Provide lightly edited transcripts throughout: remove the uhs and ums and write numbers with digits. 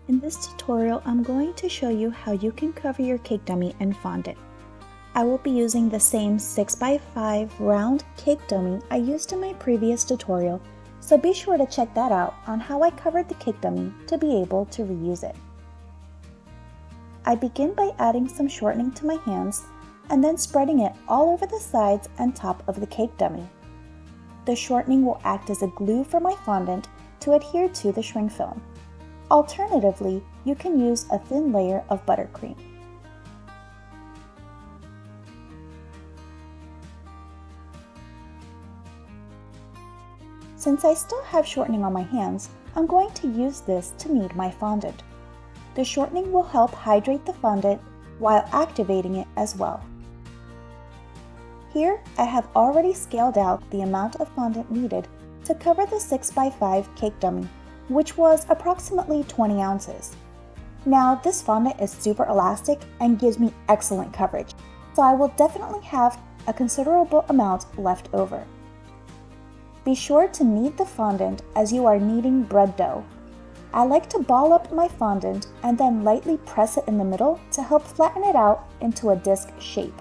In this tutorial, I'm going to show you how you can cover your cake dummy in fondant. I will be using the same 6x5 round cake dummy I used in my previous tutorial, so be sure to check that out on how I covered the cake dummy to be able to reuse it. I begin by adding some shortening to my hands and then spreading it all over the sides and top of the cake dummy. The shortening will act as a glue for my fondant to adhere to the shrink film. Alternatively, you can use a thin layer of buttercream. Since I still have shortening on my hands, I'm going to use this to knead my fondant. The shortening will help hydrate the fondant while activating it as well. Here, I have already scaled out the amount of fondant needed to cover the 6x5 cake dummy, which was approximately 20 ounces. Now, this fondant is super elastic and gives me excellent coverage, so I will definitely have a considerable amount left over. Be sure to knead the fondant as you are kneading bread dough. I like to ball up my fondant and then lightly press it in the middle to help flatten it out into a disc shape.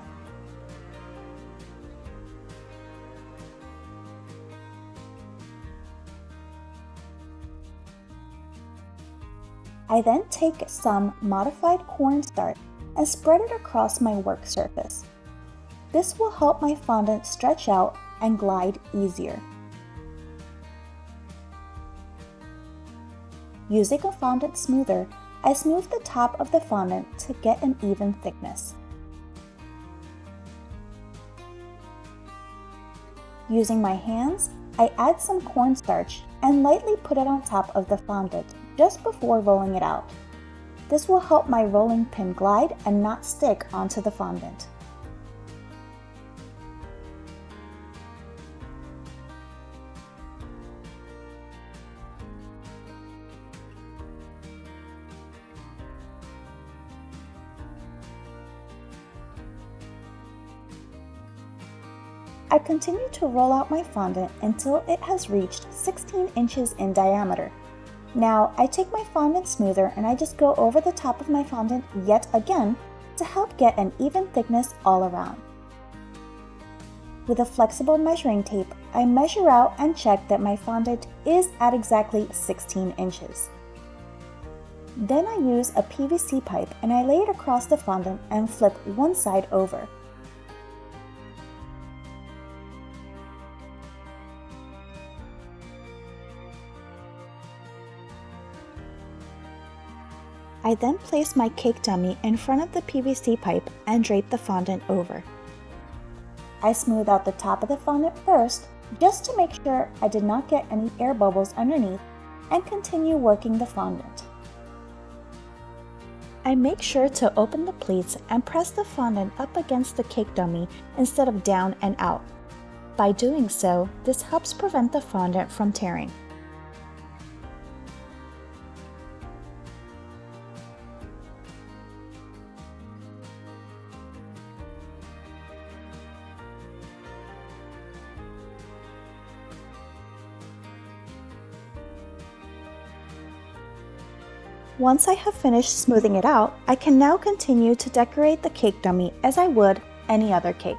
I then take some modified cornstarch and spread it across my work surface. This will help my fondant stretch out and glide easier. Using a fondant smoother, I smooth the top of the fondant to get an even thickness. Using my hands, I add some cornstarch and lightly put it on top of the fondant just before rolling it out. This will help my rolling pin glide and not stick onto the fondant. I continue to roll out my fondant until it has reached 16 inches in diameter. Now, I take my fondant smoother and I just go over the top of my fondant yet again to help get an even thickness all around. With a flexible measuring tape, I measure out and check that my fondant is at exactly 16 inches. Then I use a PVC pipe and I lay it across the fondant and flip one side over. I then place my cake dummy in front of the PVC pipe and drape the fondant over. I smooth out the top of the fondant first, just to make sure I did not get any air bubbles underneath, and continue working the fondant. I make sure to open the pleats and press the fondant up against the cake dummy instead of down and out. By doing so, this helps prevent the fondant from tearing. Once I have finished smoothing it out, I can now continue to decorate the cake dummy as I would any other cake.